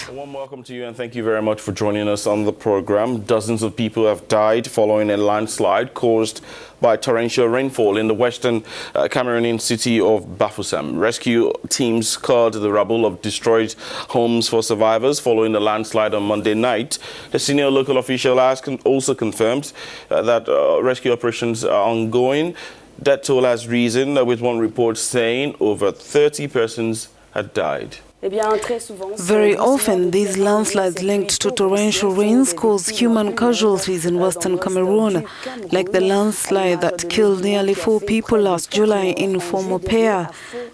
Lambert. A warm welcome to you and thank you very much for joining us on the program. Dozens of people have died following a landslide caused by torrential rainfall in the western Cameroonian city of Bafoussam. Rescue teams scoured the rubble of destroyed homes for survivors following the landslide on Monday night. The senior local official has also confirmed that rescue operations are ongoing. Death toll has risen, with one report saying over 30 persons had died. Very often, these landslides linked to torrential rains cause human casualties in western Cameroon, like the landslide that killed nearly 4 people last July in Formopea,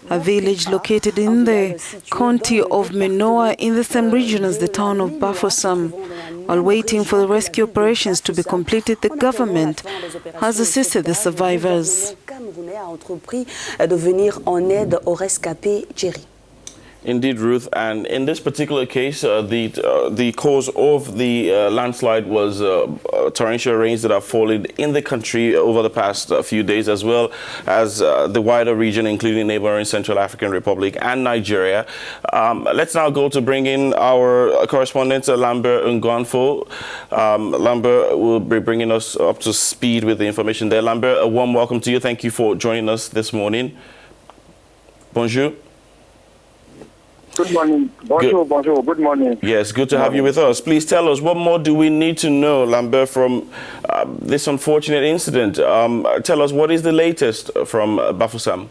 a village located in the county of Menoa in the same region as the town of Bafoussam. While waiting for the rescue operations to be completed, the government has assisted the survivors. Indeed, Ruth, and in this particular case, the cause of the landslide was torrential rains that have fallen in the country over the past few days, as well as the wider region, including neighboring Central African Republic and Nigeria. Let's now go to bring in our correspondent, Lambert Ngwanfo. Lambert will be bringing us up to speed with the information there. Lambert, a warm welcome to you. Thank you for joining us this morning. Bonjour. Good morning. Bonjour, bonjour. Good morning. Yes, good to have you with us. Please tell us, what more do we need to know, Lambert, from this unfortunate incident? Tell us, what is the latest from Bafoussam?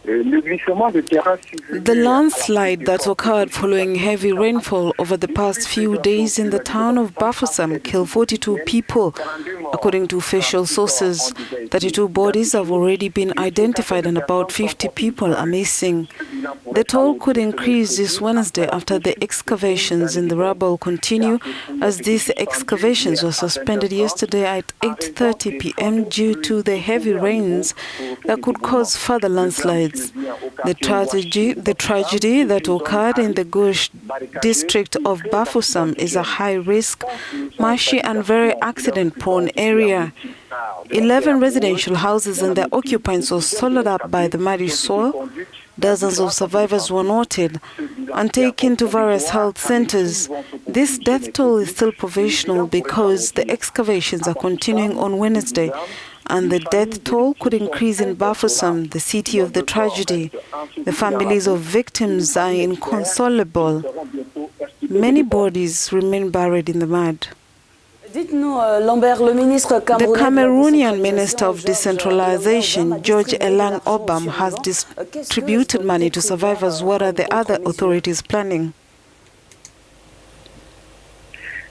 The landslide that occurred following heavy rainfall over the past few days in the town of Bafoussam killed 42 people. According to official sources, 32 bodies have already been identified and about 50 people are missing. The toll could increase this Wednesday after the excavations in the rubble continue, as these excavations were suspended yesterday at 8:30 p.m. due to the heavy rains that could cause further landslides. The tragedy that occurred in the Gauche district of Bafoussam is a high-risk, marshy and very accident-prone area. 11 residential houses and their occupants were swallowed up by the muddy soil. Dozens of survivors were noted and taken to various health centers. This death toll is still provisional because the excavations are continuing on Wednesday, and the death toll could increase in Bafoussam, the city of the tragedy. The families of victims are inconsolable. Many bodies remain buried in the mud. The Cameroonian Minister of Decentralization, George Elang Obam, has distributed money to survivors. What are the other authorities planning?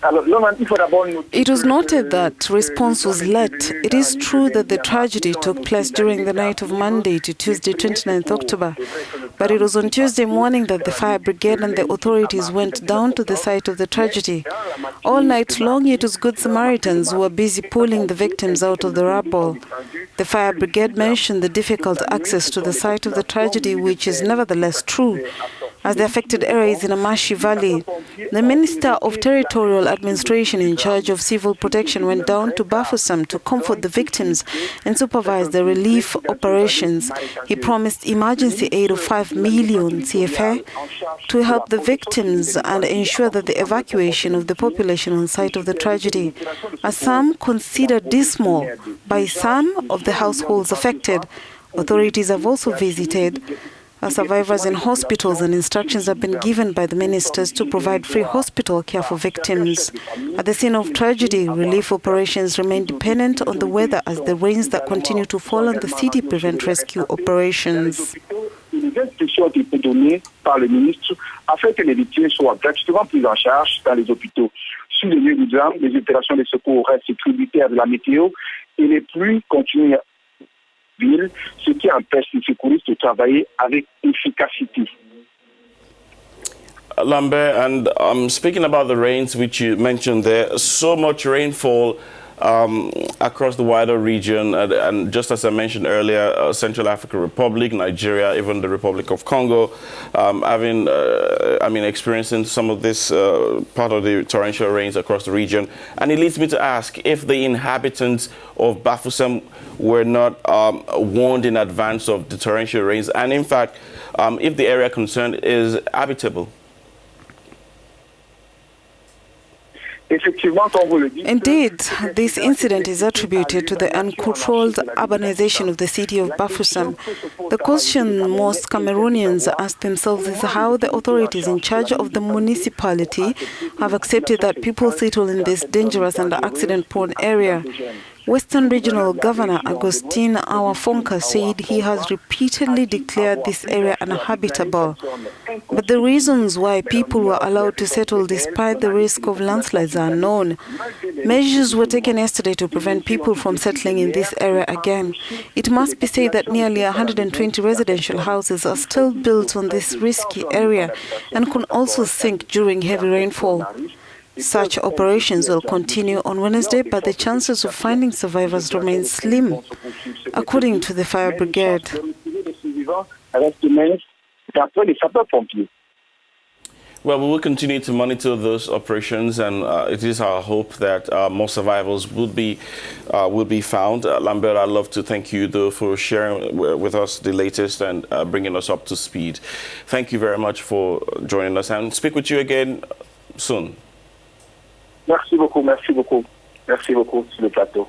It was noted that response was late. It is true that the tragedy took place during the night of Monday to Tuesday, 29th October. But it was on Tuesday morning that the fire brigade and the authorities went down to the site of the tragedy. All night long, it was Good Samaritans who were busy pulling the victims out of the rubble. The fire brigade mentioned the difficult access to the site of the tragedy, which is nevertheless true, as the affected area is in a marshy valley. The Minister of Territorial Administration in charge of civil protection went down to Bafoussam to comfort the victims and supervise the relief operations. He promised emergency aid of 5 million CFA to help the victims and ensure that the evacuation of the population on site of the tragedy, as some considered dismal by some of the households affected. Authorities have also visited survivors in hospitals, and instructions have been given by the ministers to provide free hospital care for victims. At the scene of tragedy, relief operations remain dependent on the weather, as the rains that continue to fall on the city prevent rescue operations. Les instructions ont été données par le ministre afin que les victimes soient gratuitement prises en charge dans les hôpitaux. Sur les lieux du drame, les opérations de secours restent tributaires de la météo et les pluies continuent à ville, ce qui empêche les secouristes de travailler avec efficacité. Lambert, and speaking about the rains which you mentioned there, so much rainfall across the wider region, and just as I mentioned earlier, Central African Republic, Nigeria, even the Republic of Congo, experiencing some of this part of the torrential rains across the region. And it leads me to ask if the inhabitants of Bafoussam were not warned in advance of the torrential rains, and in fact, if the area concerned is habitable. Indeed, this incident is attributed to the uncontrolled urbanization of the city of Bafoussam. The question most Cameroonians ask themselves is how the authorities in charge of the municipality have accepted that people settle in this dangerous and accident-prone area. Western Regional Governor Agustin Awafonka said he has repeatedly declared this area uninhabitable. But the reasons why people were allowed to settle despite the risk of landslides are unknown. Measures were taken yesterday to prevent people from settling in this area again. It must be said that nearly 120 residential houses are still built on this risky area and can also sink during heavy rainfall. Such operations will continue on Wednesday, but the chances of finding survivors remain slim, according to the fire brigade. Well, we will continue to monitor those operations, and it is our hope that more survivors will be found. Lambert, I'd love to thank you, though, for sharing with us the latest and bringing us up to speed. Thank you very much for joining us, and speak with you again soon. Merci beaucoup sur le plateau.